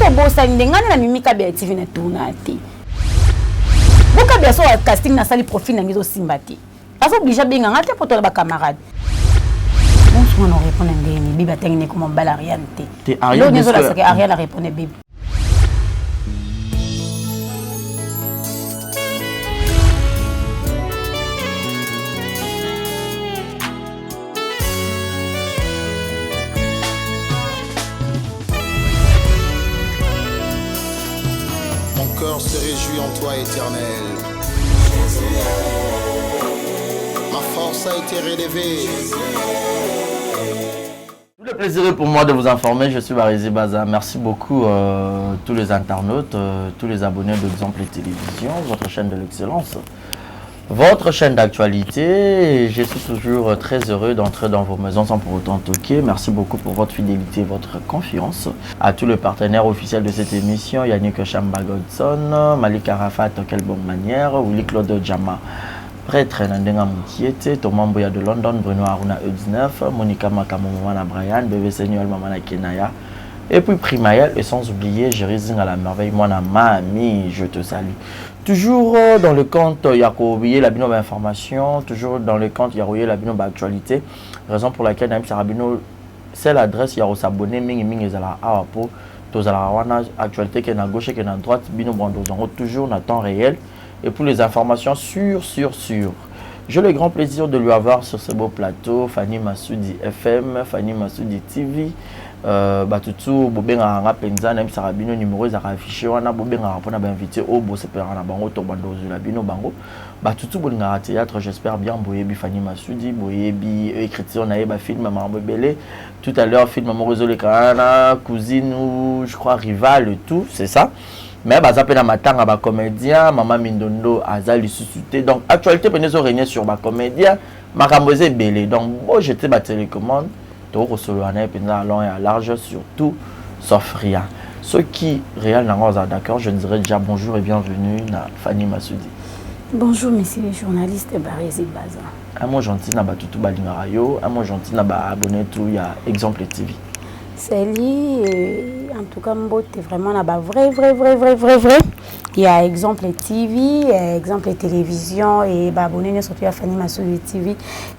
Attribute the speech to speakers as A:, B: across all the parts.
A: so bosa ndengana na mimika bia TV na tournati boka bia so casting na sali profil na ngizo simbati aso obligé benga ngate poto ba camarade bon souvent on répond ndeni biba tengine comme bala Ariane te Ariane ne la saki Ariane répondait bibi.
B: Se réjouit en toi éternel. Ma force a été relevée.
C: Tout le plaisir est pour moi de vous informer. Je suis Barézy Baza. Merci beaucoup tous les internautes, tous les abonnés d'Exemple Télévision, votre chaîne de l'excellence, votre chaîne d'actualité. Je suis toujours très heureux d'entrer dans vos maisons sans pour autant toquer. Merci beaucoup pour votre fidélité et votre confiance. À tous les partenaires officiels de cette émission, Yannick Chamba Godson, Malik Arafat, quelle bonne manière, Willy Claude Djama, prêtre Nandenga Moutiete, Thomas Mboya de London, Bruno Aruna E19, Monica Makamomana Brian, Bébé Seigneur Mamana Kenaya, et puis Primaël, et sans oublier Jérizing à la merveille, moi Mami, je te salue. Toujours dans le compte Yakoubie la bino information, toujours dans le compte Yakoubie la bino actualité, raison pour laquelle Naïm Sarabino, c'est l'adresse Yaro s'abonner, Ming Ezala Awapo, Tozala Wana, actualité qui est à gauche et qui est à droite, bino Brando, toujours en temps réel, et pour les informations sur. J'ai le grand plaisir de lui avoir sur ce beau plateau, Fanny Massoudi FM, Fanny Massoudi TV, batutu bobenga nga penza na Sarabino numéro za affiché wana bobenga pona ba invité au bo sepera na bango to bandozo la bino bango batutu bolinga théâtre, j'espère bien boyebi Fanny Massoudi boyebi écriture na ba film Mambo Belé tout à l'heure film Mamorozo le Kana cousine ou je crois rival et tout, c'est ça. Mais baza pe na matanga ba comédien Maman Mindondo azali suscité, donc actualité penezo régner sur ba comédien Makamboze Belé, donc bon j'étais ba télécommande tout solo à long et à large, surtout sauf rien. Ceux qui réalisent d'accord, je dirais déjà bonjour et bienvenue à Fanny Massoudi.
A: Bonjour messieurs les journalistes Barézy Baza.
C: Un mot gentil na batutu balingarayo, un mot gentil na ba abonné tout il y a Exemple TV.
A: Salut, en tout cas mbote vraiment na ba vrai. Il y a Exemple TV, Exemple Télévision et bah abonnez surtout à Fanny Massoudi TV.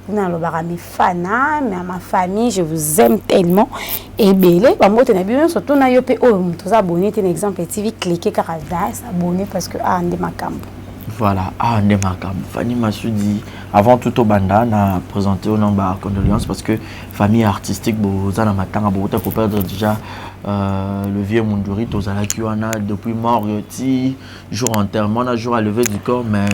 A: Vous n'allez pas mes fans, mais à ma famille, je vous aime tellement. Et belé, bah mbote na bien surtout na yopé oh tous abonnés t'es Exemple TV, cliquez carada, s'abonner parce que ah ndé makam.
C: Voilà, ah ndé makam. Fanny Massoudi avant tout au banda n'a présenté au nom de condoléances parce que famille artistique bozana matanga bota pour perdre déjà le vieux Munduri tozalaki wana depuis mort yoti jour enterrement na jour à lever du corps, mais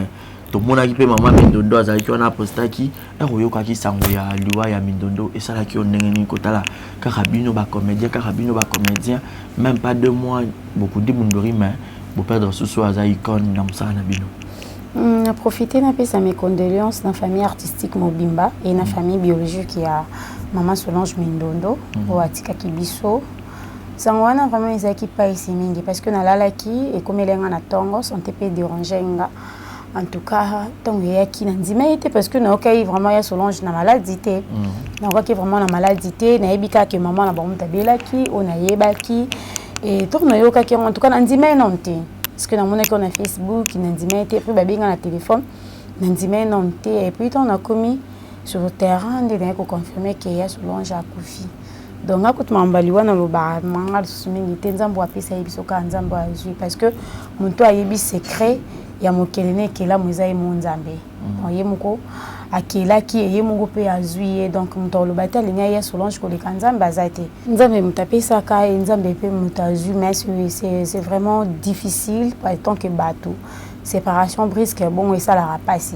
C: tout le monde a qui Maman Mindondo azalaki wana postaki eroyoka ki sango ya liwa ya Mindondo et ça là qui on ngeni kotala karabino ba comédien même pas 2 mois beaucoup de Munduri mais pour perdre sous aza icône na musana bino.
A: On a profité de mes condoléances dans la famille artistique Mobimba et dans la famille biologique qui a Maman Solange Mindondo ou Atika Kibiso. Sangwana vraiment ils qui pas ici mingi parce que na lalaki et comme elle est en tongo sont peu dérangé nga. En tout cas tongo yaki na ndima était parce que na okay vraiment ya Solange na maladie té. Na okay vraiment na maladie té na ebika que maman na bamuta belaki on a yebaki et tourno yoka qui en tout cas na ndima non té. Parce que dans mon école on a Facebook, on a dit mais puis baby on a téléphone, on a dit mais non et puis on a commis sur le terrain de qu'on confirmer qu'il y a Solange à Koufi. Donc à côté m'embaliwa na loba manga susumi nzambo apesa yibisoka nzambo azui parce que mon toi yebi secret ya mokelene kela mozayi monzambe. On yemoko akela ki yemoko pe azui donc mon loba ta linya ya Solange ko le kanzambe azate. Nzambe mutapesa ka nzambe pe mutazu mais c'est vraiment difficile tant que bateau. Séparation brisque bon et ça la rapace.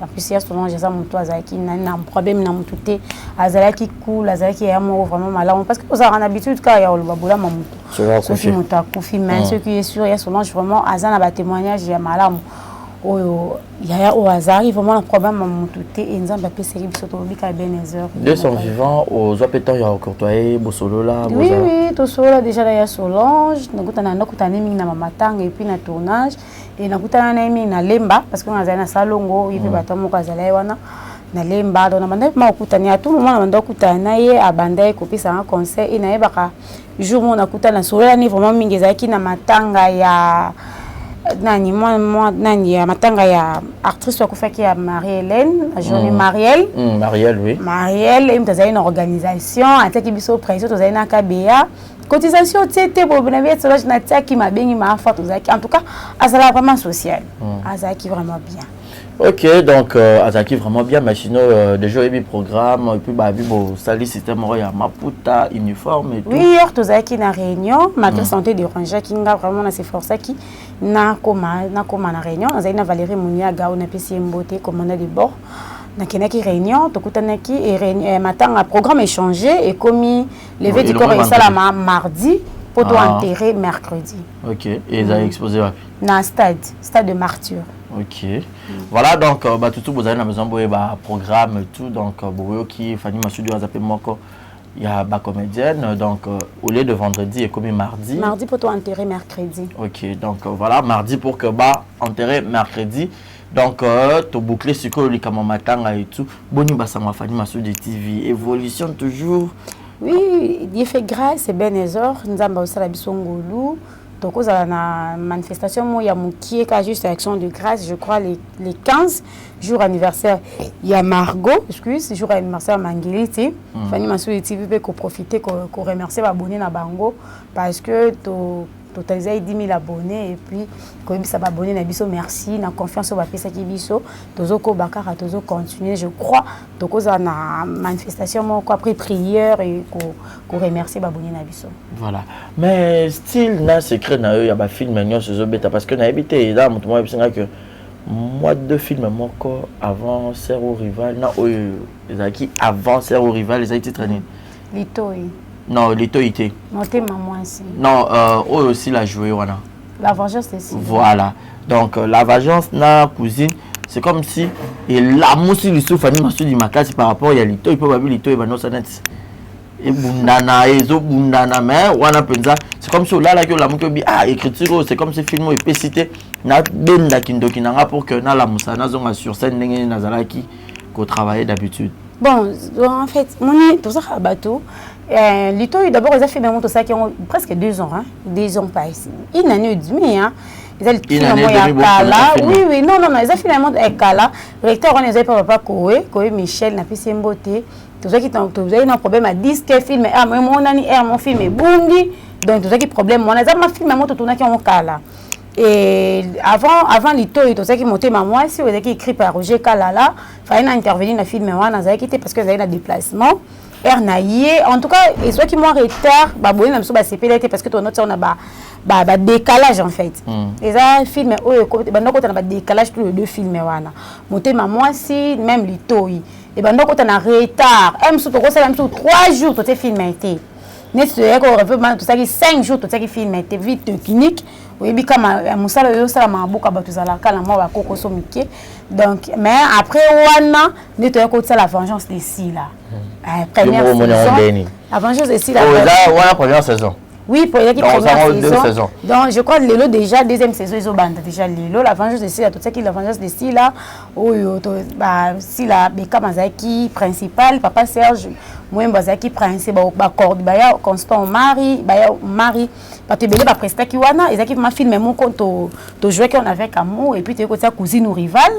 A: En plus il Solange ça mon toi azaki na problème na mututé azalaki cool azalaki ya mo vraiment malade parce que vous avez l'habitude quand il y a le baboula mamuto. Ce qui muta kufi mais ce qui est sûr il y a Solange vraiment azana ba témoignage ya malade. Il y a au hasard vraiment un problème mamututé et nzamba pesa biso to bika Benezer.
C: Deux sont vivants aux opétants ya Courtois Bosolo là.
A: Oui to solo déjà là ya Solange nakutana mingi na mamatanga et puis na tournage et nakutana na mingi na lemba parce que on a na salongo il peut batamo kazala wana na lemba donc na banda ma okutani à tout moment na banda okutana ye abanda ekopesa un conseil et na yebaka jour mo nakutana solo ni vraiment mingi ezalaki na matanga ya nani moi nani ya matanga ya actrice wakufaki ya Marie-Hélène journée Marielle
C: Marielle oui
A: Marielle et mtazali na organisation ataki biso pression tozali na KBA cotisation tete pour bénéfice solage na tiaki mabengi ma fa tozaki en tout cas azala vraiment social azaki vraiment bien.
C: Ok, donc Azaki vraiment bien, mais sinon déjà il y a programme et puis bah bon sali système ya Maputa uniforme et tout.
A: Oui, hier tous Azaki na réunion, malgré santé de Ranger Kinga vraiment na s'efforce qui na koma na réunion, Azaki na Valérie Mouniaga on a PC Mbote commandant de bord. Na kenaki réunion, tokutanaki et réunion matin un programme échangé et commis levé du corps et ça la mardi pour enterrer mercredi.
C: Ok, et ils ont exposé là.
A: Na stade de Martyr.
C: Ok. Voilà, donc, tout vous avez la maison, vous avez un programme et tout. Donc, vous qui Fanny Massoudi a appelé moi, il y a ma comédienne. Donc, au lieu de vendredi et comme mardi.
A: Mardi pour toi enterrer mercredi.
C: Ok, donc voilà, mardi pour que enterrer mercredi. Donc, tu boucler ce que le matin et tout. Boni Bassama Fanny Massoudi TV. Évolution toujours.
A: Oui, il fait grâce et ben ezor. Nous avons aussi la bisongolu. Donc, on a une manifestation, il y a juste action de grâce, je crois, les 15 jours anniversaire. Il y a Margot, excuse, jour anniversaire Mangueliti. Fanny Massoudi TV peut profiter, qu'on remercie les abonnés à Bango parce que totalisé 10 000 abonnés et puis quand ça va abonner na biso merci na confiance au bapesa ki biso tozoko bakara tozo continuer je crois donc on a manifestation moi après prière et qu'on remercie abonnés na biso
C: voilà mais style na secret na il y a ba film ñoo se beta parce que na habité là moi je que moi deux films moko avant Serre rival na ezaki avant Serre rival les a été traîné
A: Litoi.
C: Non, Lito était.
A: Monté maman aussi.
C: Non, aussi la joué voilà.
A: La vengeance aussi.
C: Voilà. Donc la vengeance na cousine, c'est comme si et la mousse lui souffle Fanny Massoudi ma classe par rapport il y a Lito, il peut pas Lito et non ça net. Et bundana et zo bundana mais wana penza, c'est comme si là que la mouke bi écriture c'est comme si film est cité na benda kindoki nanga pour que na la moussa na zonga sur scène ndenge nazalaki ko travailler d'habitude.
A: Bon, en fait, mon tout ça bateau. Lito d'abord ils ont fait tout ça qui ont presque 2 ans, hein, 2 ans pas ici. Une année et demie, hein. Ils ont finalement Kala. Oui, non, ils ont finalement Kala. Le recteur on les a pas Koé Michel n'a pas Mbote. Tout ça qui vous avez un problème à 10 que film moi mon ani mon film est bungi. Donc tout ça qui problème mon azama ma film moi tout qui on Kala. Et avant Lito tout ça qui montait moi si vous avez écrit par Roger Kalala, fallait intervenir dans le film moi dans quitté parce que vous avez un déplacement. En tout cas, et soit qui m'ont retard, baboué même sur ba CPLT parce que ton autre on a décalage en fait. Et ça film donc on a décalage tous les deux films wana. Monter maman si même Lito et donc on a retard. Même sur ça même sur 3 jours tout est filmé été. N'est-ce qu'on refait tout ça qui 5 jours tout ça qui filmé été vite technique. Oui, bien comme musala yo sala mabuka batuzala kala moi ba koko somike. Donc mais après wana nettoyer côté la vengeance des si là. Première saison. La vengeance des si là.
C: Voilà première saison.
A: Oui, pour les première saison. Donc je crois Lelo déjà deuxième saison ils ont bande déjà Lelo la vengeance des si là tout ça qui la vengeance des si là. Si la Beka Mazaki principal papa Serge moi Mazaki principal ba corde ba Constant Marie parce que belé ba presta ki wana ezaki ma film mon compte to jouer qu'on avait Camo et puis tu côté cousine ou rival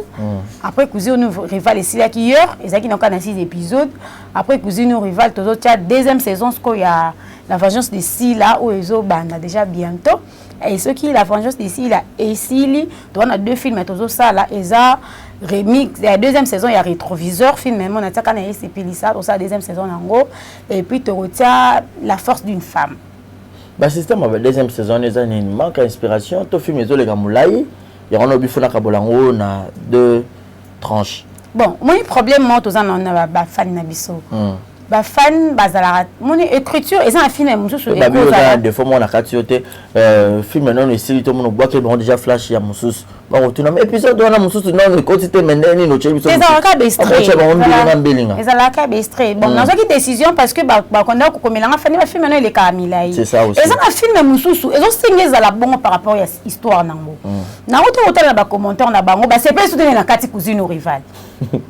A: après cousine ou rival ici là qui hier ezaki donc en 6 épisodes après cousine ou rival to autres deuxième saison ce qu'il y a la vengeance de si là où ils ont banda déjà bientôt et ce qui la vengeance de si là et si on a 2 films to ça là eza remix la deuxième saison il y a rétroviseur film même on a quand il s'est pilé ça ça deuxième saison en gros et puis tu retiens la force d'une femme.
C: Bah système avec deuxième saison les années manque d'inspiration to film les gamulai il y a un obifuna kabolango na 2 tranches.
A: Bon moi problème moi tous on a ba fan na biso. Ba fan bazala mon écriture et ça un film mususu
C: des fois moi na katiote film non ici tout le monde boit que bon déjà flash ya mususu Bon, tu n'as même épisode on a mon souci non le côté meneni no chez biso.
A: Ezalaka bestrait.
C: Ezalaka
A: bestrait. Bon, dans une décision parce que quand on a komelanga fani ba film no ile ka milai.
C: C'est ça aussi.
A: Ezana film mususu, ezo singeza la bongo par rapport à histoire nango. Na auto ba commentaire na bango, ba c'est pas soutenir na kati cousine rival.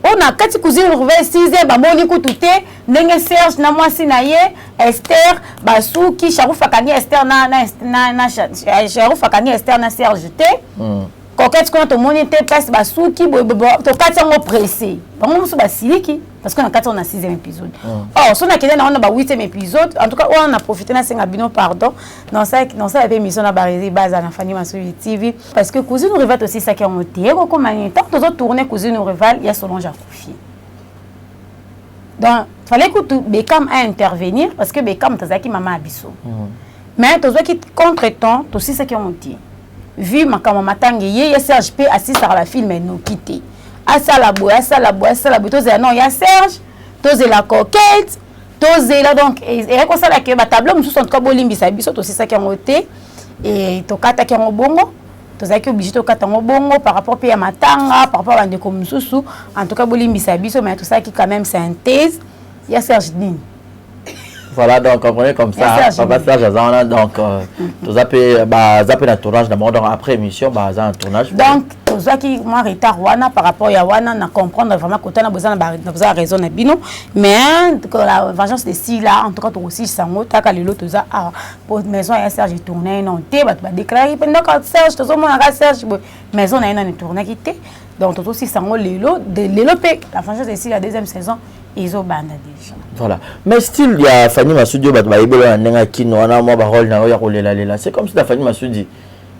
A: On a kati cousine rival 6e ba moni ko tuté, ndenge Serge na mwasi na ye, Esther, Basuki, Sharouf Akani Esther na Sharouf Akani Esther na Serge T. Coquette quand on monite place basuki to kati ngo pressé bango musu basiliki parce que na kati on a 6e épisode oh so na kende na on a ba 8e épisode en tout cas on a profité na senga bino pardon dans ça émission na Barizi Baza na Fanny Massouli TV parce que cousine rival aussi ça qui ont été ko mani tant que tourner cousine rival il y a Solange Akoufi donc fallait que Beckham a intervenir parce que Beckham tazaki mama abiso mais tozo qui contre-temps aussi ça qui ont été vu makama matangi ye Serge P assiste à la film et nous quitter asa la boue tozela non ya Serge tozela coquette tozela donc et comme ça là que ba tableau mususu en tout cas bolimbisa biso to c'est ça qui a noté et to kata ki ngo bongo tozaki obligé to kata ngo bongo par rapport à matanga par rapport à ndeko mususu en tout cas bolimbisa biso mais tout ça qui quand même synthèse ya Serge Nin.
C: Voilà, donc on est comme ça, papa Serge donc tout ça peut un tournage d'abord après émission un tournage.
A: Donc tout ça qui moi retard wana par rapport à wana na comprendre vraiment côté na besoin na raison na bino mais la vengeance de si là en tout cas aussi sango taka lelo tout ça pour maison ya Serge tourner non té ba déclarer pendant que Serge tout monde na Serge maison na na tourner quitté donc tout aussi sango lelo la vengeance de si la 2e saison ils ont banda déjà.
C: Voilà. Mais style il y a Fanny Massoudi ba ibelo ndenga kino wana mo ba rôle na ya kolela c'est comme si la Fanny Massoudi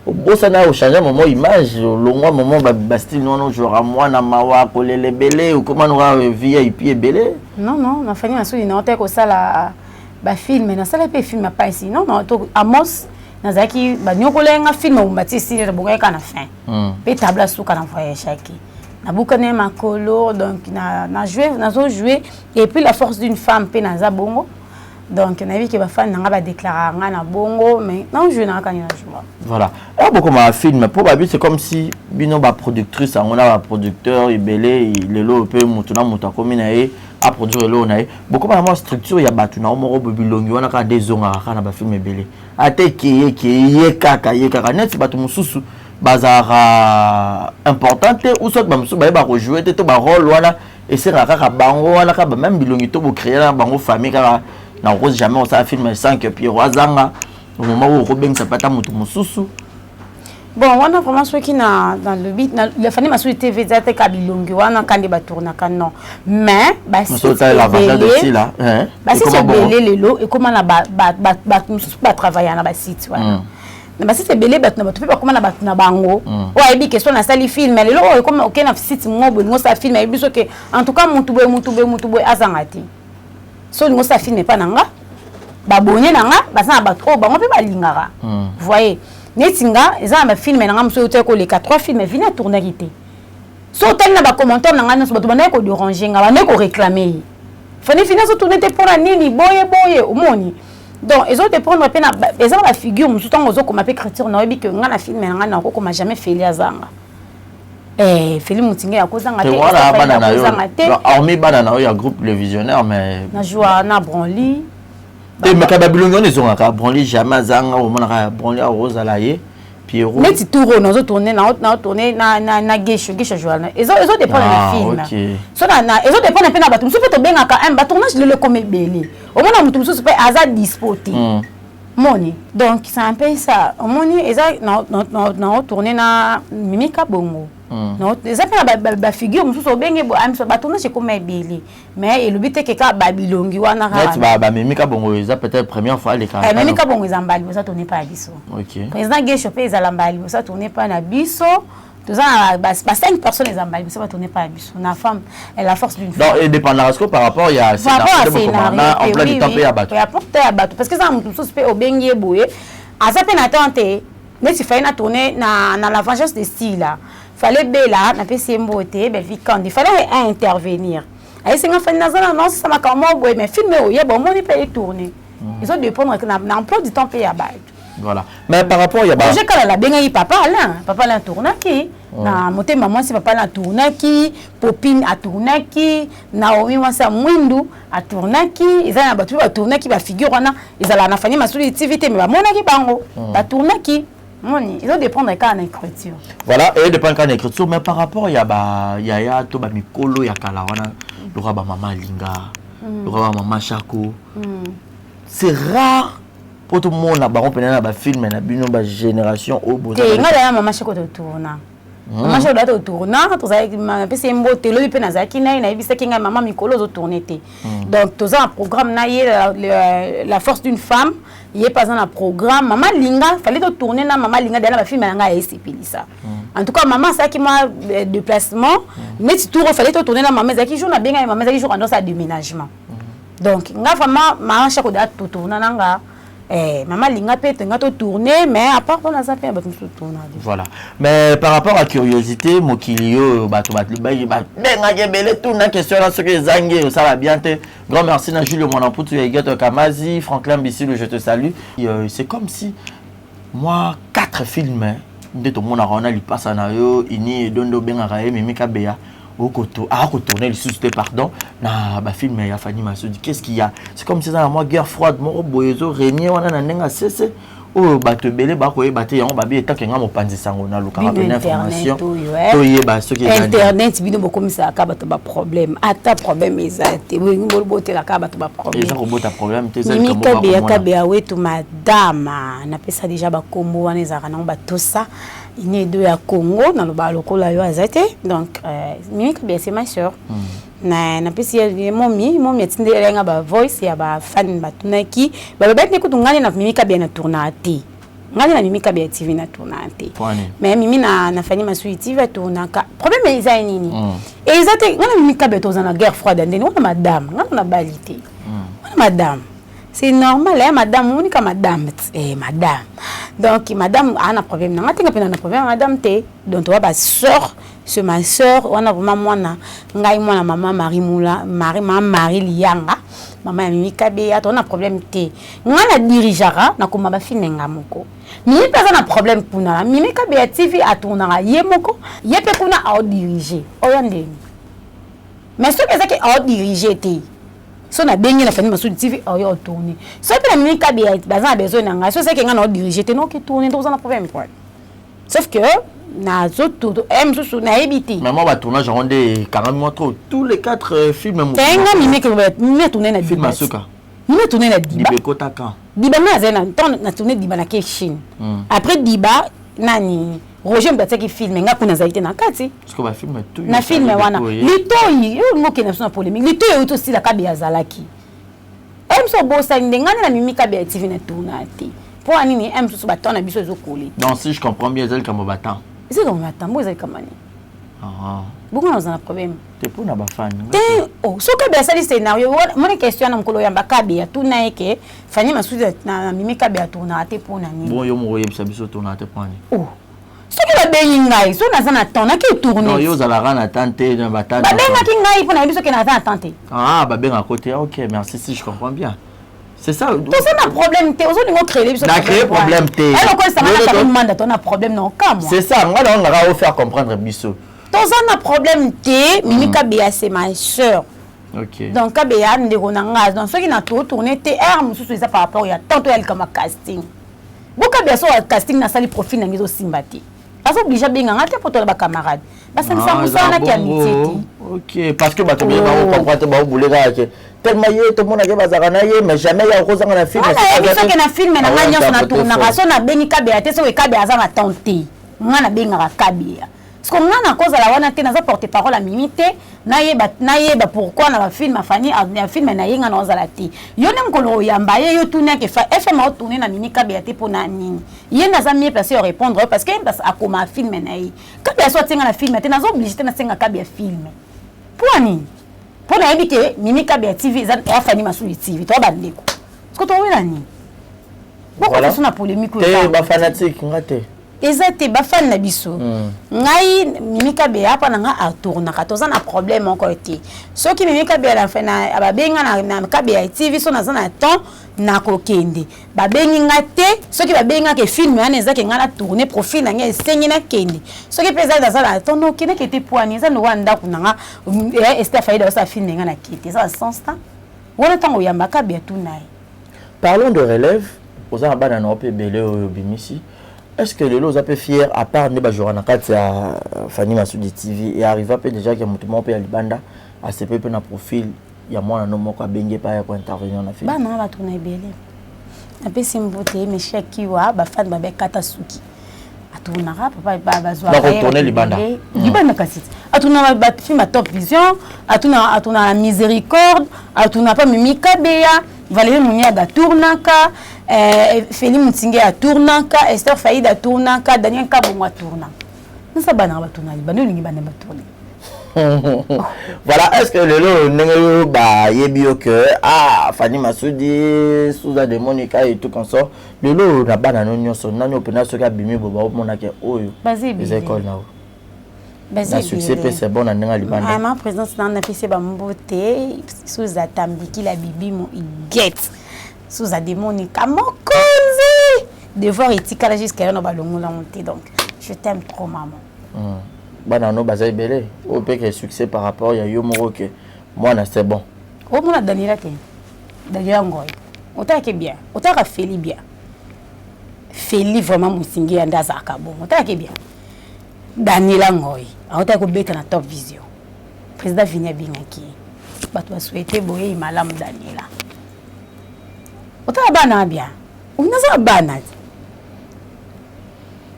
C: au ça na changer moment image le moment ba style non genre moi na mawa kolele belé ou comment on va VIP et belé.
A: Non na Fanny Massoudi na ote ko sala ba film na sala pe film pas ici non to Amos na zaki ba nyokolenga film ou matisi le bonga kana fin. Pe tabla suka na voyage chaki. Na boucané ma colo donc na joué et puis la force d'une femme pe na za bongo donc na vu que ba fan na ba déclarer na bongo mais non je na kanya joie.
C: Voilà. Alors beaucoup ma film pour babi c'est comme si bino ba productrice on a ba producteur ibelé lelo pe mutuna mutakoma na e a produire lo na e beaucoup ma structure ya batu na omoro bilongi wana ka dezonga kana ba film ibelé ate ki ye kaka net batu mususu bazara importante ou soit bamsu ba rejouer te to ba rôle wana et c'est raka bango wana ka même bilongi to bo créer na bango famille ka na rose jamais on ça film 5 puis Roazanga au moment où Robin ça pas ta mutu mususu
A: bon wana vraiment ceux qui na dans le beat la Fanny Massouli TV zate ka bilongi wana kandi ba tourna kan non mais ba
C: c'est la variante de ci là
A: hein ba c'est belé lelo et comment na ba travailler na ba site wana na c'est belé bat na ba tupe comment na ba na bango ouais bi question na sali film mais lelo comme OK na site ngobo ngo sa film et biso que en tout cas mutu boy azangati so ngo sa film pas nanga ba bonye nanga ba sa ba trop ba ngo pe ba lingara voyez netinga eza ba film nanga muso yote ko les 3 films vina tournerité so tel na ba commentaire nanga no ba to bana ko déranger nga ba ne ko réclamer fani fina so tourner te pour la nini boye omoni donc ils ont te prendre pe na eza la figure muso tango zo ko ma pe critique na webi que nga na film nanga na ko ma jamais fait liazanga Feli Moutingue ya kozanga te
C: voilà banana yo hormis banana yo ya groupe le visionnaire mais
A: na joie na Branly
C: te makaba bilongo ne zonga ka Branly jamais zanga au mona Branly a Rose alaye Pierrot
A: mais tu tournes na tourner na gesho journal ils ont dépend na film so na ils ont dépend pe na bato musu pe to benga ka un tournage le comme belé au mona mutu musu pe aza dispoté moni donc c'est un peu ça moni eza na tourner na Mimika Bongo non les appels ba figure mususu obenge bo amso batona chez comme belé mais et le but est que ka babilongi wana
C: ka ba Mimika Bongo eza peut-être première fois les cas
A: Mimika Bongo ezambali ça tourner pas biso
C: OK
A: président Gesho pe ezalambali ça tourner pas na biso tout ça ba 5 personnes ezambali ça va tourner pas biso na femme elle la force d'une femme
C: donc et dépendant ce que par rapport il y a scénario en plein du temps pe ya bato
A: ya porter ya bato parce que ça mususu pe obenge boye asa pe na tante mais si fait na tourner na la vengeance de style là fallait bella na pesi mbote belle vie quand il fallait intervenir ay singa fa nazana non ça m'a comment boy mais filmer o yeba mo ni pas tourner ils ont dépendre que na emploi du temps payer à bail
C: voilà mais par rapport il y a
A: j'ai quand la benga papa là tourna qui na motema mwasi papa na tournaki popine a tournaki Naomi mwasa mwindu a tournaki eza na batu ba tournaki ba figure wana ezala na fanya masuli activité mais ba monaki bango ba tournaki moni ils ont dépendre quand en écriture
C: voilà et dépend quand en écriture mais par rapport ya to ba mikolo ya kala wana le roi ba maman linga le roi ba maman chako c'est rare pour tout le monde là baron penana ba film na bino ba génération au bout
A: et nga ya maman chako to tourna maman chako to tourna to za ma pese mbote lo pe na za kina na ibisa kinga maman mikolo zo tourner te donc to za un programme na la force d'une femme il est pas un programme maman linga fallait to tourner na maman linga dans ba film nga esipilisa en tout cas maman ça qui moi déplacement mais tout fallait to tourner na maman za ki jour na benga maman za ki jour dans sa déménagement donc nga vraiment maman chako da to tourner nanga maman linga peut ngato tourner mais à part on a ça fait ba tout tourner
C: voilà mais par rapport à curiosité mokilio bato benga gebele tout na question là ce que zangue ça va bien te grand merci na Julio Monamputu et Gato Kamazi Franklin Bissilo je te salue c'est comme si moi 4 films de tout monde a li passe na yo ini dondo benga rae Mimika Bea tourner le suscité pardon na ba film ya Fanny Masudi qu'est-ce qu'il y a c'est comme si ça moi guerre froide mon boyezo régner wana na nenga cesse oh bato belé ba ko baté yango babi eta kenga mo panzi sango na lokaka de information to yeba ce qui
A: internet bino bokomisa ka bato ba problème ata problème ezate bo botela ka bato ba problème
C: eza robota problème te
A: zali comme Mimika Bea wetu madame na pesa déjà ba kombo wana ezaka na ba tosa Iné de à Congo dans le bas local là azate donc Mimika Bea c'est ma sœur na pesi momi tinde lenga ba voice ya ba fan batunaki ba bete ko tungani na Mimika Bea na tournate ngani na Mimika Bea TV na tournate mais mimi na Fanny Masudi TV tournaka problème est nini et ezate ngana Mimika Bea tozana guerre froide ndeni on madame ngana na balité madame c'est normal hein madame monika madame madame donc madame a un problème na ngatenga pena na problème madame te donc toi ba sœur c'est ma sœur on a vraiment mwana ngai mwana maman Marie Lianga maman ya Mimika Bea on a problème te ngana dirigeara na koma ba finenga moko ni pas un problème kuna Mimika Bea TV a tourner ye moko ye pe kuna a diriger oyande mais ce que c'est que a diriger te so na bengi na Fanny Masudi TV oyo tourner so pe na Mimika Bea bazana besoin na nga so c'est que nga na diriger te non que tourner to za na problème quoi sauf que na zoto so na ebité
C: mais moi ba tournage ronde 40 mois trop tous les 4 films
A: tenga Mimika tourner na
C: film asuka
A: Mimika tourner na Diba
C: Dibekota kan
A: Diba na zena na tourner Diba na Chine après Diba nani Roger Mbataki film nga kuna zaite na kati
C: parce que ba film tout
A: na film wana litoyi yo ngoke na sona polémique litoyi to sila ka Bea zalaki so bossa ndengana na Mimika Bea TV na tournate pour anini so batona biso zo coller
C: donc si je comprends bien zel comme battant
A: c'est comme battant bo zel kamani beaucoup dans un problème
C: te pour na ba fan
A: oh so ka Bea sali scénario mon question na mkolo yamba ka Bea tuna yeke Fanny Masudi na Mimika Bea tournate pour nani
C: bon yo mo yebisa biso tournate pani
A: oh ce qui va bien ngai so na zana tona ki tourner
C: non yo za la rana tante na batata
A: ba benga ki ngai pour na biso ke na zana tante
C: ba benga côté OK merci si je comprends bien c'est ça
A: tout ça na problème te ozo lingo créer biso
C: na créer problème te
A: alors quoi ça na demande ton problème non comme moi
C: c'est ça moi on va faire comprendre biso
A: tout ça na problème te Mimika Bea c'est ma sœur
C: OK
A: donc ka Bea ndeko na nga donc ce qui na tourner te mususu ça par rapport ya tanto elle comme casting boka Bea so casting na sali profil na ngizo simbati aso obligé benga ngate poto ba camarade basa nisa na ki amitié
C: OK parce que bato bien ba comprendre ba bulega ke tellement yé tout monde a bazaka na yé mais jamais ya kozanga na film
A: ça que na film na nganya so na tourna so na bengi ka Bea te so ka Bea za na tante ngana benga ka Bea parce que ngana koza la wana te na za porter parole à Mimite na yeba pourquoi na ba film afani na film na yenga na ozala te yo nem kolo yamba ye yo tourner ke fa FM a tourner na Mimika Bea te pour na nini ye na za mieux placé à répondre parce que parce a comme film na ye ka Bea so tinga na film te na zo obligé te na senga ka Bea film pour nini pour na ebike Mimika Bea TV za Fanny Masudi TV to ba ndeko parce que to wela nini beaucoup de personnes polémique
C: te ba fanatique ngate
A: Ezate bafan na biso. Ngai mimika be apa na nga atourna katoza na problème encore été. Ce qui mimika be la fin na ababenga na kabe ya TV so na zana temps na kokende. Babengi ngate ce qui babenga ke film yana ezake ngana tourner profil na ngai sengi na kende. Ce qui pesa dans ça temps no kene kete poani za no wanda kunanga esta faida sa film ngana kete ça sens temps. Wala tango yamba kabe ya tunai.
C: Parlons de relève. Aux abana na opé belé au bimisi. Est-ce que les lots a peu fiers à part ne bajora na kati ya Fanny Masudi TV et arrive à peu déjà que mutumo pe ya libanda à ce peu na profil ya mwana no moko benge pa ya ko intervenir na film.
A: Bana ba tuna belé. Na pe simbote me shaki wa ba fan ba be kata suki. Atuna ra papa ba bazwa.
C: Na retourner libanda.
A: Libanda kasi. Atuna ba film à Top Vision, atuna miséricorde, atuna pas mimika beya. Valérie Mounia da tournaka, Félix Moutingue a tournaka, Esther Faïd a tournaka, Daniel Kabonga tournaka. Nous sommes banana tournali, banani banana tourné.
C: Voilà, est-ce que le lot n'est pas yébio que Fanny Masudi, Souza de Monica et tout comme ça, le lot n'a pas d'anonyme son nan au pénal ce qu'a bimé boba au monake oyo. Les écoles là. Le succès c'est bon en Libanda.
A: Vraiment présence dans la fille ba mbote sous atambiki la bibi mon get sous a démonica mokonzi devoir etika jusqu'à na balongo la montée donc je t'aime trop maman.
C: Bana no bazai belé au pe que succès par rapport ya yo moko que moi na c'est bon.
A: Au mona Daniela te. Daniela ngoy. Otaka bien. Otaka Feli bien. Feli vraiment musingi anda zaka bon. Otaka bien. Daniela ngoy. Aota ko beta na Top Vision. Président Vinia Bingaki. Bato ba souhaiter boye malamu Daniela. Ota bana bien. Unaza bana.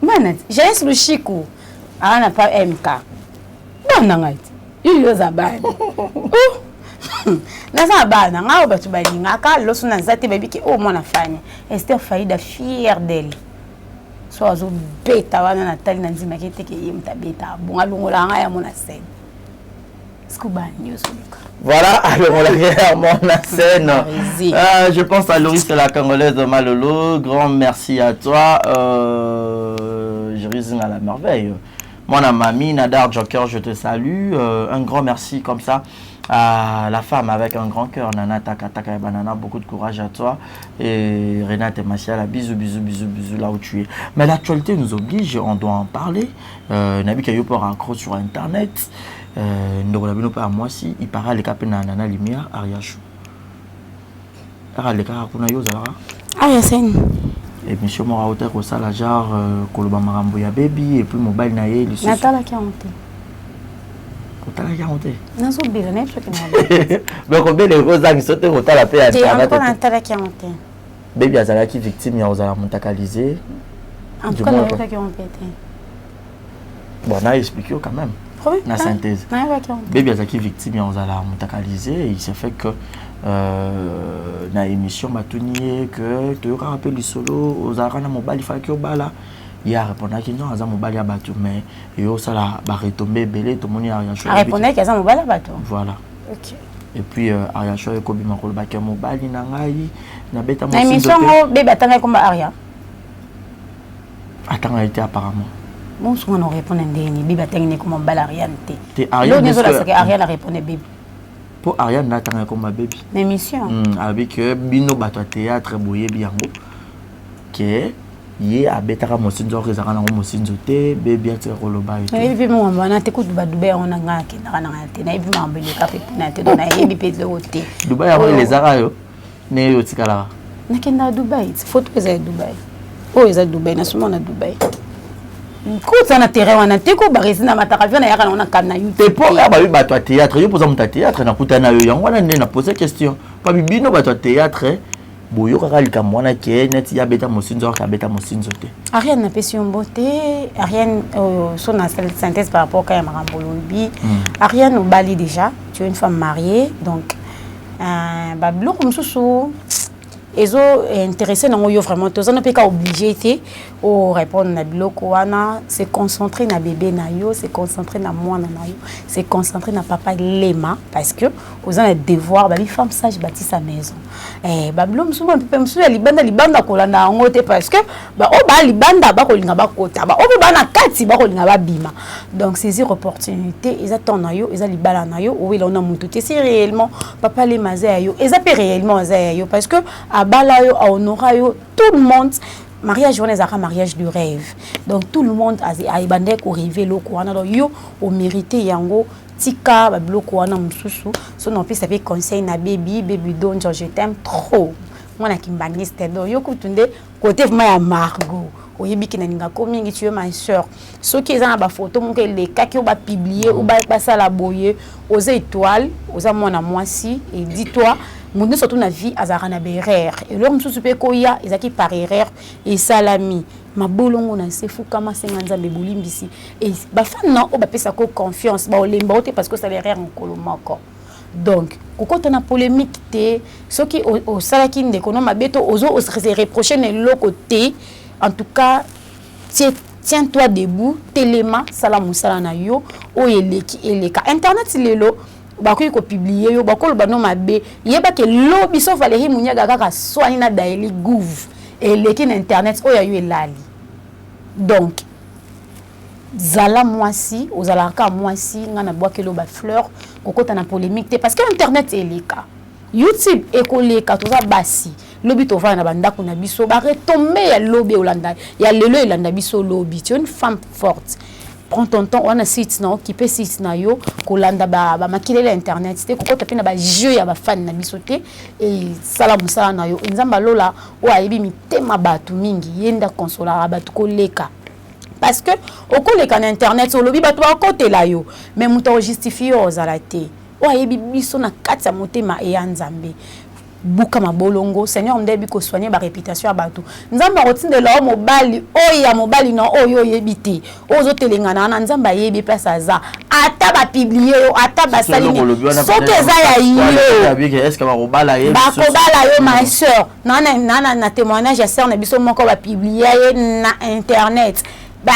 A: Manat, j'ai le chico. Ana pa MK. Bana ngati. Iyo za bana. Naza bana ngao batu balinga ka loso na zate babiki o mona fanya. Esther Faïda fière d'elle. So azo beta wana Nathalie Nanzima kete ke yimta beta bonga longola nga ya mona scène. Scuba news lika.
C: Voilà, alors on l'a mon scène. Je pense à Loris de la Congolaise de Malolo. Grand merci à toi. Je résine à la merveille. Mon mamie Nadar Joker, je te salue. Un grand merci comme ça à la femme avec un grand cœur, Nana Taka Taka et Banana, beaucoup de courage à toi. Et Renate et Machiala, bisous, bisous, bisous, bisous là où tu es. Mais l'actualité nous oblige, on doit en parler. Nabi Kayo pour accro sur internet. Nous avons pas à moi si il paraît les capes Nana Lumière, Ariachou. Les cas qu'on a eu
A: Ariasen.
C: Et monsieur Mora Hotel au Salajar, Koloba Maramboya Baby, et puis mobile Naye, le
A: Natala 40.
C: Natala 40.
A: Non, c'est bien, n'est-ce pas?
C: Donc, combien de roses qui sautent au Tala Paix à
A: Natala 40.
C: Baby Azala qui victime, il y a aux alamantacalisés.
A: En tout cas, Natala 40.
C: Bon, on a expliqué quand même. La synthèse. Baby Azala qui victime, il y a aux alamantacalisés. Il s'est fait que na émission Matunier que tu auras rappelé le solo aux arana mobile il fallait que bala il a répondu que non à mobile ya batu mais yo ça la ba retomber belé tout monde a rien choisi.
A: Répondait que ça mobile ya batu.
C: Voilà.
A: OK.
C: Et puis Aria choisi ko bima ko ba ke mobile na ngai na beta mo.
A: Na émission bébé atanga comme Aria.
C: Atanga été apparemment.
A: Bon souvent on répondait ndeni bébé atanga comme mobile Aria nté.
C: Te Aria.
A: L'autre chose c'est que Aria la répondait bébé.
C: Pour Ariane n'attend comme ma baby.
A: L'émission.
C: Avec Bino Bato théâtre boye biango. Que yé a betara mosinzo rezara na mosinzo te baby ate roloba et.
A: Et puis moi on a t'écoute ba Dubaï on a ngaki na te na puis mambele café na te dona yebi pe de hotel.
C: Dubaï a les ara yo. Ne yo tikala.
A: Na kenda Dubaï, photo eza Dubaï. Oh eza Dubaï na suma na Dubaï. Écoute, on a terrain, on a té ko barisi na mataravi na yaka na kana yu.
C: Te po ya ba bato théâtre, yo posa muta théâtre na kutana yo yango na na poser question. Pa bibino bato théâtre, boyo kaka likambo wana ke net ya beta mosinzo ka beta mosinzo te.
A: Ariane na pesi mbote, Ariane son na synthèse par rapport à Marambolo bi. Ariane au Bali déjà, tu es une femme mariée donc ba bloko mususu ezo intéressé nango yo vraiment toza na peka obligé té au répondre na biloko wana, se concentrer na bébé na yo, se concentrer na mwana na yo, se concentrer na papa lema parce que aux un devoir ba femme sage bâtit sa maison. Bablo msuba mpe msuya libanda kolanda ngote parce que ba o ba libanda ba kolinga ba kota ba o ba na kati ba kolinga ba bima. Donc saisir opportunité eza ton na yo, eza libala na yo, oui là on a mutu c'est réellement papa lema za yo, eza pe réellement za yo parce que à balayo à honorayo tout le monde mariage on est un mariage de rêve donc tout le monde a ibandé ko rêver loko wana donc yo au mérité yango tika ba bloko wana mususu son en plus ça fait conseil na baby don je t'aime trop moi na kimbangiste donc yo kutunde côté vraiment ya Margot oyebi ki na ninga ko mingi tu es ma sœur ceux qui ont ba photo mon que les cas qui ba publier ou ba ça la boyer aux étoiles aux amona moi si et dis-toi mon surtout na vie azarana berère et l'homme sous pe koya ezaki par erreur et salami ma bolongo na sefu kama senganza bebolimbisi et ba fan non o ba pesa ko confiance ba olemba ote parce que ça l'erreur en kolomako donc quand on a polémique té ceux qui au salaki ndeko no mabeto ozo se reprocher ne l'autre côté en tout cas tiens-toi debout téléma salamu salana yo o eleka internet lelo bakoki ko publier yo bakolo bano mabe yeba ke lobi so Valérie Munyaga kaka soani na daily gouv et leki na internet oya yo elali donc zala mwasi ozalaka mwasi ngana bwakelo ba fleur kokota na polémique parce que internet eleka YouTube ekoleka toza basi lobi to va na bandako na biso ba retomber ya lobi olanda ya lelo elanda biso lobi tu es une femme forte. Prends ton temps, on a site na occupé site na yo kolanda ba makilele internet c'était ko tapé na ba jeu ya ba fan na bisoté et salamu sala na yo nzamba lola o ayebi mitema batu mingi yenda consola batu koleka parce que au koleka na internet o lobi batu ba côté la yo mais muto justifier ozalate o ayebi biso na kati ya motema e ya nzambe buka mabolongo Seigneur mdebi ko soigner ba réputation ya bato nzamba rotinde la mobali oya mobali na oyo yebite ozo telengana na nzamba yebi place aza ata ba publier yo ata ba salini soki eza ya yo
C: est-ce que ba robala ye
A: ba kobala yo ma sœur na témoignage ya sœur na biso moko ba publier na internet ba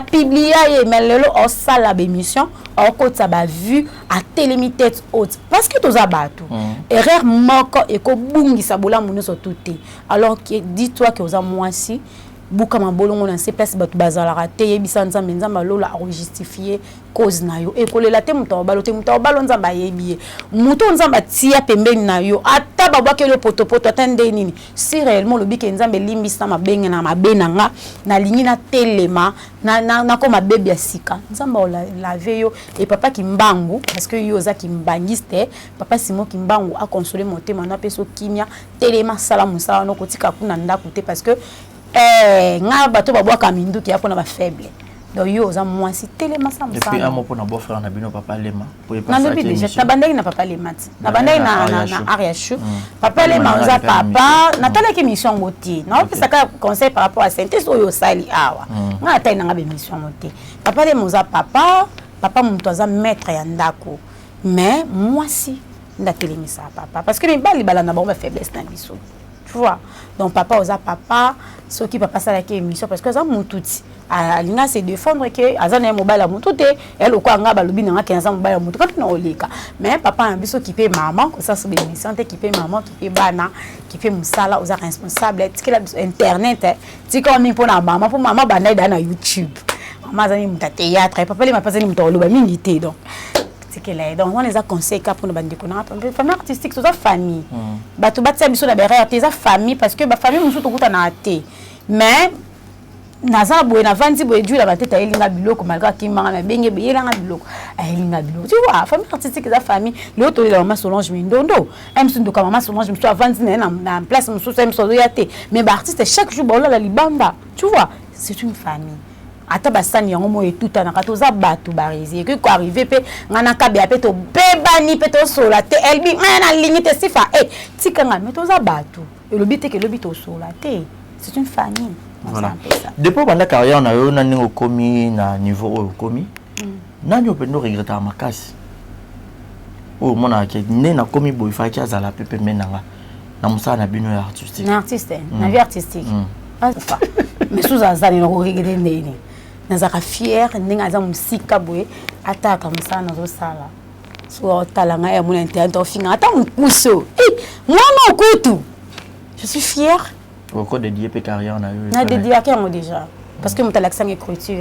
A: publier mais lelo o sala ba émission au côté ça ba vu à télémi tête haute parce que tous abatu erreur moko et ko bungi sabola muno so touté alors que dis-toi que aux moisi buka mabolongo na se place batu bazala raté yebisa nzambe nzamba lola a justifier cause na yo e kolela te muto balo nzamba yebiye muto nzamba tia pembeni na yo ata babwake le potopoto atende nini si réellement le bike nzambe limbisa mabenge na mabenanga na lingi na telema na ko mabebi asika nzamba la veyo et papa kimbangu parce que yo za kimbangiste papa Simon kimbangu a consoler motema na peso kimia telema sala musala no kotika kuna ndako te parce que nga bato babwaka minduki hapo na ba faible donc yo za moi si telema ça
C: musala depuis un mot pour na beau-frère na bino papa lema pour
A: na lobi déjà na bandai na papa lema na bandai na Ariachu papa lema za papa na tala ki mission ngoti na opesa ka conseil par rapport à synthèse oyo sali awa nga atai na ngabe mission ngoti papa lema za papa muntu za maître ya ndako mais moi si nda telemisa papa parce que les bali bala na ba faiblesse na biso tu vois donc papa oza papa ce qui papa ça la émission parce que ça mututi alinga se défendre que azana mobile mututé elle ko anga balobi na ngaka mobile mutu quand na oleka mais papa un biso qui paye maman que ça c'est l'émission qui paye maman qui paye bana qui fait musala oza responsable que la internet ti ko mi pona maman pour maman bana na YouTube maman zani muta théâtre papa les mapazani muta oloba mingi té donc c'est que là donc on les a conseillé pour nous bandi kona famille artistique toute famille bato batia biso na berère tes famille parce que ba famille musu to kuta na té mais naza boye na vandi boye djula ba teta elinga biloko malgré kimanga na benge be yelanga biloko elinga biloko tu vois famille artistique za famille le to la maman Solange Mindondo msundo ka maman Solange msu avandi na place msu mso ya té mais ba artiste chaque jour ba la libanda tu vois c'est une famille ata basani yango mo etuta na katoza batu barizi que ko arriver pe ngana kabe ape to bebani pe to sola te elbi ngana limite sifa tika ngame toza batu et le but est que le but au sola te c'est une famille
C: voilà depuis pendant carrière na yo na ningo komi na niveau o komi nani opendo regretta makasi o mona ke ne na komi boy fa ki azala pepe menanga na musala na bino artistique.
A: Na artiste, na vie artistique. Mais sous azali na regretter ndeni. Nazaka fier ndinga za musika boye ataka musala na zo sala. So talanga ya mona internet ofinga ata mukuso. Moi non kutu. Je suis fier.
C: Pourquoi dédier pe carrière na yo?
A: Na dédié à moi déjà. Parce que mon accent écriture,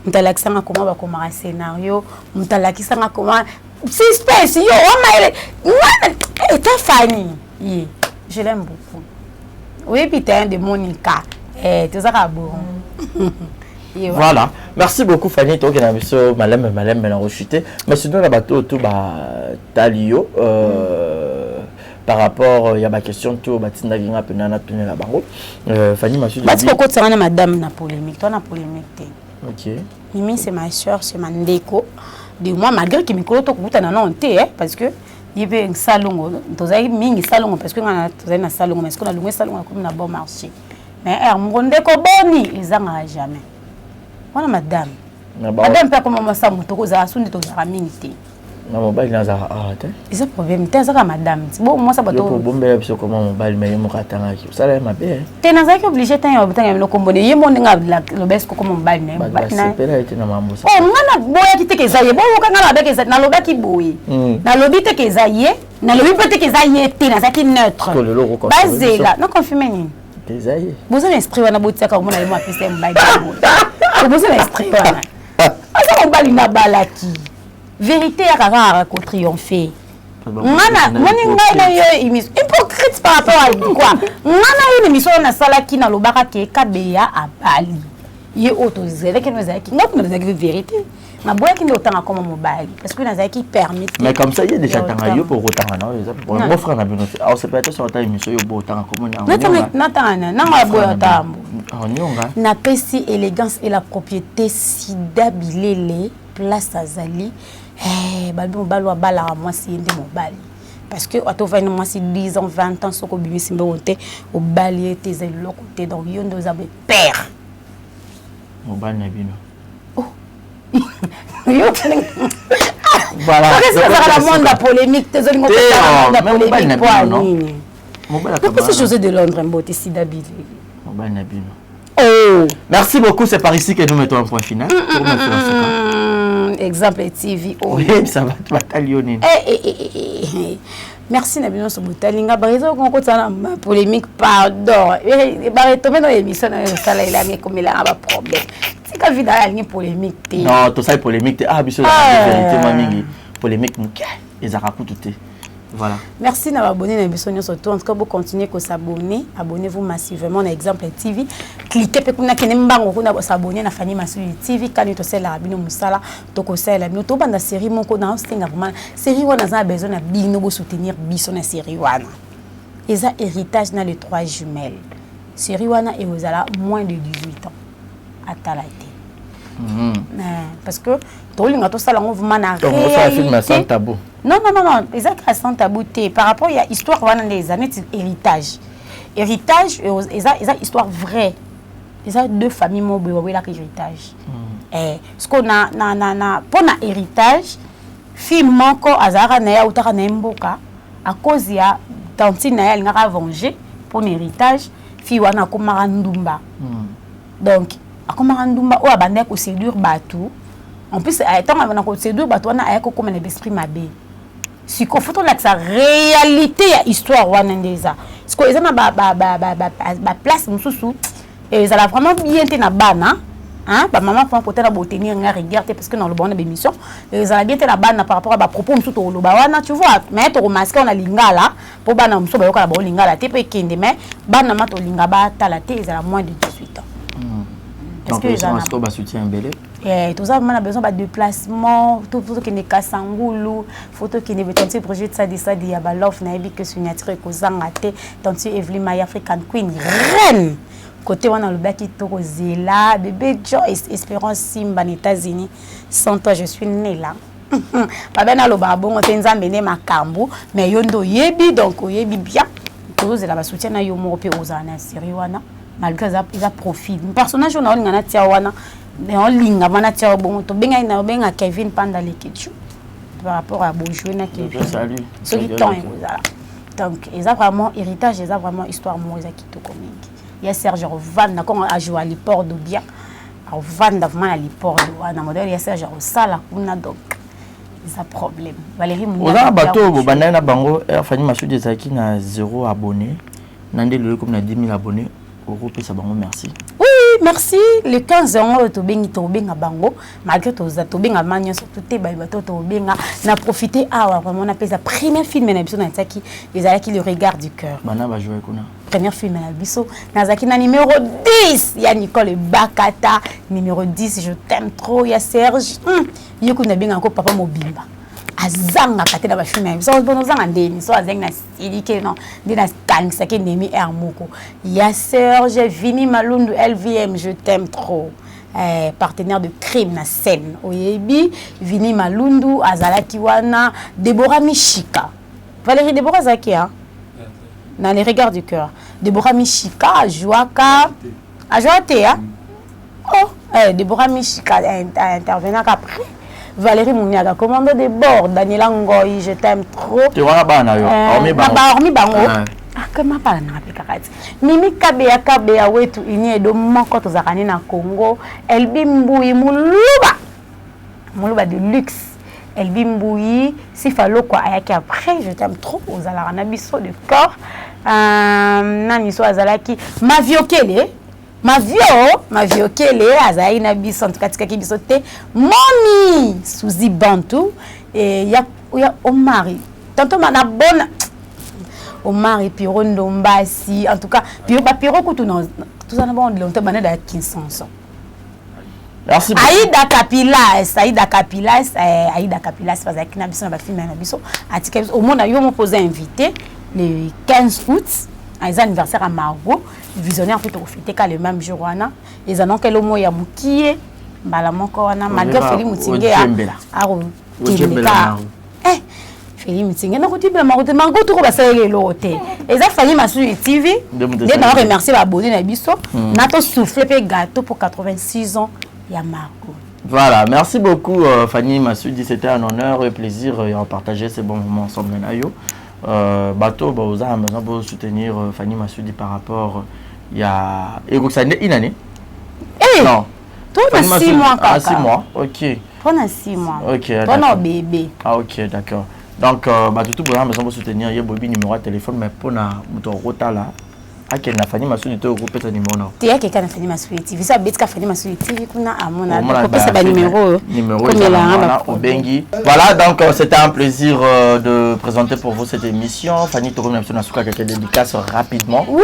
A: mon accent à comment va commencer un scénario, mon accent à comment suspense yo oh ta famille. Je l'aime beaucoup. Oui, putain de Monica. Tout ça bon.
C: Voilà. Merci beaucoup Fanny. Toi qui n'as vu ça, malem na rechuté. Mais sinon la bateau tout talio par rapport il y a ma question tout batinda ginga penana tenir la bango. Fanny m'a su.
A: Parce que quand tu madame na polémique, toi na polémique.
C: OK.
A: Mimi c'est ma soeur, c'est ma ndeko. De moi malgré que mikolo to kuta na non té parce que il y a un salon, tozai mingi salon parce que on a tozai na salon mais est-ce qu'on a loué salon comme na bon marché. Mais mon ndeko boni ils en a jamais. Voilà madame. Madame pas comme moi ça moto ko za sundi to za mingi té.
C: Na mobile na za arrêté.
A: C'est un problème, t'es ça madame. Bon moi ça bato.
C: Pour bomber biso comment mobile mais mo katanga ki. Ça là ma bé.
A: T'es na za ki obligé t'en obtenir no kombo de yemo nga le best ko comme mobile mais
C: ba na. C'est là été na mambo ça.
A: Oh ngana boya ki te ke za ye. Bo ka ngala ba ke za na loba ki boye. Na lobi te ke za ye, na lobi peut te ke za ye te na za ki neutre. Bazela, na confirmer ni.
C: Te za ye.
A: Vous avez inscrit wana botia ka mo na yemo apesa mobile. Vous avez inscrit wana. Asa mobile na balaki. Vérité à rare qu'on triompher. Ngana, moni ngai na yo émission hypocrite par rapport à quoi? Ngana une émission na sala ki na lobaka ke kabeya a Bali. Ye autorisé que nous avons ngok nous avons vérité. Na boya ki ndotanga comme mobile parce que nous avons qui permet.
C: Mais comme ça il y a déjà tanga yo pour otanga na yo pour mon frère na bino. Alors c'est peut-être sur ta émission yo botanga comme on
A: na tanga na nga boya tambo.
C: Onyonga.
A: Na pesi élégance et la propriété si dabilele place azali. Balbi mobalo bala moi si ndé mobali parce que ato va moi si 10 ans 20 ans soko bibi simbe onté au balier tes côté donc yondo za père
C: mobali na bino
A: oh yo
C: voilà
A: c'est la monde la polémique tes olingo la polémique pour mobali c'est José de Londres mboté si d'habiter
C: mobali na bino.
A: Oh.
C: Merci beaucoup, c'est par ici que nous mettons un point final.
A: Exemple TV. Oh.
C: Oui, ça va, tu vas t'allier.
A: Merci Nabino Sobotalinga. Barizo qu'on continue la polémique, pardon. Barizo dans l'émission, ça là il a mis comme il a un problème. C'est qu'à vie dans la polémique.
C: Non, tout ça est polémique. Ah, bien sûr, la vérité, mamie, polémique, ils ont raconté tout. Voilà.
A: Merci d'avoir abonné à l'émission surtout. En tout cas, vous continuez à s'abonner. Abonnez-vous massivement à Exemple TV. Cliquez pour que s'abonner à Fanny Massou TV. Quand vous avez la rabine Moussala, vous avez la rabine. Vous avez la série. Mon code série on a besoin de soutenir la série. Et ça, héritage dans les 3 jumelles. Série Wana et vous avez moins de 18 ans. À Talaïté. Parce que tout le monde a un
C: film sans tabou.
A: Non, les actes sans tabou. Par rapport à l'histoire des années, héritage. Héritage, c'est histoire vraie. Il y a 2 familles qui ont héritage. Ce qu'on a pour héritage, fille manque à Naya ou Taranamboka, à cause de la tante Naya, elle a vengé pour l'héritage, fille Wana Komarandumba. Donc, Komarandumba, ou abandonné au sédur bateau. En plus, étant dans le sédur bateau, on a comme un esprit mabé. Si qu'on faut la réalité à histoire wanandeza. Ce que ils ont ba place mususu et ils ont vraiment bien été na bana. Hein, ba maman pour côté la beauté ni regarder parce que dans le bon émission, ils ont bien été na bana par rapport à ba propos mususu to lo ba wana tu vois, mais to masque on a lingala pour bana mususu ba yoka ba lingala te pe kende mais bana ma to linga ba tala te ils ont moins de 18 ans.
C: Est-ce que ils ont un soutien belé?
A: Tout ça, on a besoin de déplacement, tout qui n'est qu'à Sangoulou, photo qui n'est pas de projet de ça, il y a Balof, Naïbi, que signature et Kozangate, tantôt Evelyn My African Queen, reine. Côté, on a le bac qui est là, bébé Joyce, Espérance Simba, aux États-Unis. Sans toi, je suis née là. Pas bien à l'obabon, on t'a amené ma cambo, mais yondo yebi, donc yebi bien. Tout ça, là, soutien à Yomo, aux Anna, Siriwana, malgré ça, il a profit. Un personnage, on a un Tiawana. On linga mana tia bon to benga ina benga Kevin Panda Lekichu par rapport à Bonjour na Kevin.
C: Salut.
A: Ce qui temps est là. Donc, ils ont vraiment héritage, ils ont vraiment histoire moi qui tout comme. Il y a Serge Vanda quand a joué à l'Iport de bien. Vanda vraiment à l'Iport de na modèle il y a Serge Sala kuna donc. C'est un problème. Valérie Mounia.
C: Oza bateau bo banda na bango Fanny Massoudi ezaki na 0 abonné. Nande le comme na 10 000 abonnés. Europe ça bango merci.
A: Oui, merci. Le 15 ans to benga bango malgré to za to benga manyo surtout te ba bateau to benga na profiter vraiment on appelle ça premier film na biso na tsaki ezalaki le regard du cœur.
C: Bana ba jouer kuna.
A: Premier film na biso nazaki na numéro 10 il y a Nicole Bakata numéro 10 je t'aime trop il y a Serge yoko na benga ko papa mobimba azanga kate na ba film na biso bono zanga ndeni so azanga na silike non ndina kanisa ke nemi moko il y a Serge Vini Malundu LVM je t'aime trop partenaire de crime na scène oyebi Vini Malundu azalaki wana Deborah Mishika Valérie Deborah Zaki hein dans les regards du cœur. Deborah Mishika, Jouaka, a joué hein? Oh, Deborah Mishika intervenant après. Valérie Mouniaga, commandant de bord, Daniela Ngoyi, je t'aime trop.
C: Tu vois là-bas,
A: hormis bango. Ah, comment parler na Pékarati? Mimi Kabea wetu ini edo moko tozakani na Congo. Elbi Mbouyi Muluba de luxe. Elbi Mbouyi, si fallo quoi ayaki après, je t'aime trop aux alarabiso de corps. Nani so azalaki Maviokele azai na biso en tout cas tikaki biso te Momi Suzy Bantu et ya Omari tantôt na bonne Omari Piro Ndombasi en tout cas Piro kutu non tout ça na bon longtemps bana da Kinsanso. Merci beaucoup. Aïda Capilas bazaki na biso na ba film na biso atika au monde yo mo poser invité le 15 août, les anniversaire à Margot, visionnaire pour profiter quand le même jour wana, ils ont quel mot ya mukie, bala moko wana malgré Félix Mutinge a Félix Mutinge na kuti ba Margot tout ba sala le hôtel. Ils ont fallu Massoudi TV, de na remercier ba abonné na biso, na to souffler pe gâteau pour 86 ans ya Margot.
C: Voilà, merci beaucoup Fanny Massoudi, c'était un honneur et plaisir de partager ces bons moments ensemble nayo. Bateau, vous avez besoin de soutenir Fanny Massoudi par rapport il y a une année.
A: Non. Toi, on a 6 mois.
C: Ah, 6 mois, ok.
A: On a 6 mois.
C: Ok.
A: On a bébé.
C: Ah, ok, d'accord. Donc, tout vous avez besoin de soutenir. Il y a Bobby numéro de téléphone, mais pour notre rota là. Ake na Fanny Massoudi to groupe ta numéro.
A: Tu as quelqu'un na Fanny Massoudi TV. Ça bête ka Fanny Massoudi TV kuna amona. C'est ba numéro.
C: Obengi. Voilà, donc c'était un plaisir de présenter pour vous cette émission. Fanny to comme na suka quelques dédicaces rapidement.
A: Oui,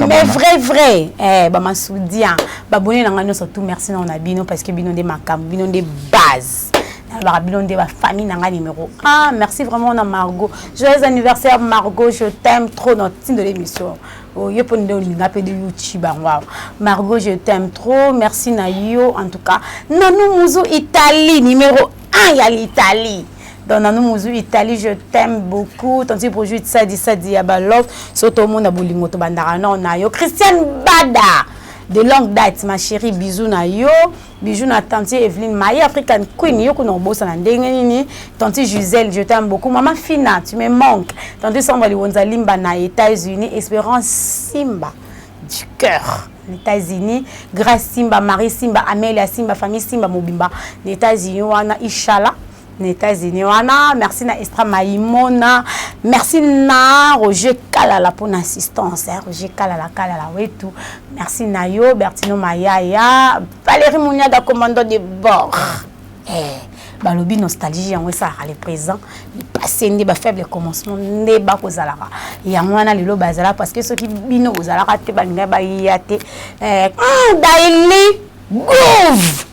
A: mais vrai. Ba Massoudi ba bonné na ngano surtout merci na on a bino parce que bino de makam, bino de base. Alors, bilan de ma famille n'a numéro 1. Merci vraiment, on a Margot. Joyeux anniversaire, Margot. Je t'aime trop dans le titre de l'émission. Oh, je peux nous donner de YouTube. Wow. Margot, je t'aime trop. Merci, Nayo. En tout cas, Nanou Mouzou, Italie, numéro 1, il y a l'Italie. Dans Nanou Mouzou, Italie, je t'aime beaucoup. Tanti pour jouer ça, Yabalov. Soto Mona Boulingoto Bandarano, Nayo. Christiane Bada. De longue date, ma chérie, bisous na yo, bisous na tante Evelyne, Maï African Queen, yo kono bossa na ndenge tante Gisèle, je t'aime beaucoup, maman Fina, tu me manques, tante Sandra Liwonza Limba na États-Unis, Espérance Simba du cœur, les États-Unis, Grace Simba, Marie Simba, Amélia Simba, famille Simba Mobimba, les États-Unis, wana Ishala. Les États-Unis, merci na Estra Maïmona, merci na Roger Kalala pour l'assistance, Roger Kalala ouais tout, merci na yo, Bertino Mayaya, Valérie Mouniaga commandant de bord, balobi nostalgie yango ça à le présent, le passé n'est pas faible commencement n'est pas kozalara, yango wana lelo bazala parce que ceux qui bino kozalara te balinga ba yate, daily groove,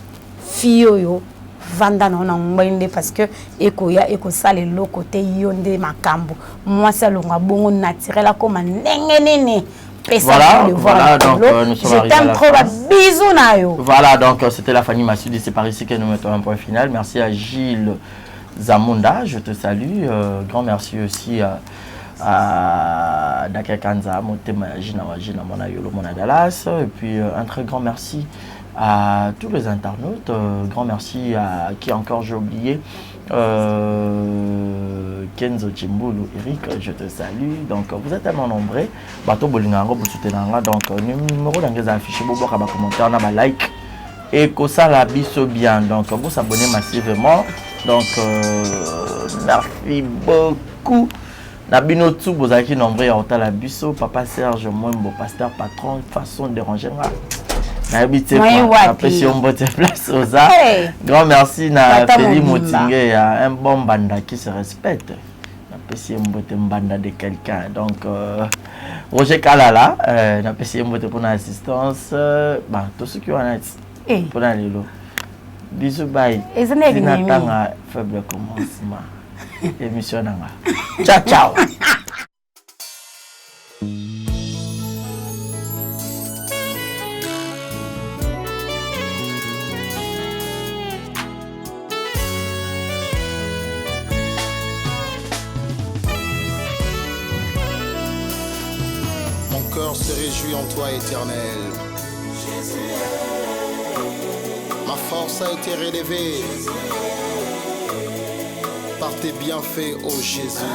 A: fio vanda na ngwende parce que eko sale lo côté yonde makambo moi ça longa bongo naturel comme nene
C: voilà donc nous sommes
A: je t'aime trop bisous na yo.
C: Voilà donc c'était la Fanny Massoudi, c'est par ici que nous mettons un point final. Merci à Gilles Zamunda, je te salue, grand merci aussi Dakakanza, Motema Jina Wajina Mona Yolo Mona Dallas. Et puis un très grand merci à tous les internautes. Grand merci à qui encore j'ai oublié. Kenzo Chimbulu, Eric, je te salue. Donc vous êtes tellement nombreux. Bato Bolingango, vous soutenez. Donc numéro dans les affiches, vous pouvez commenter, on a un like. Et que ça la bise bien. Donc vous vous abonnez massivement. Donc merci beaucoup. Nabino tout vous avez nombreux à la biso. Papa Serge, moi, mon pasteur patron, façon de déranger. Grand merci à Félix Motingue, un bon banda qui se respecte. Un banda de quelqu'un. Donc, Roger Kalala, pour l'assistance. Tous ceux qui ont un pour aller là. Bisous, bye. Et ça n'est pas faible commencement. Émission. Ciao, ciao.
B: Mon cœur se réjouit en toi, éternel. Ma force a été relevée par tes bienfaits, ô Jésus.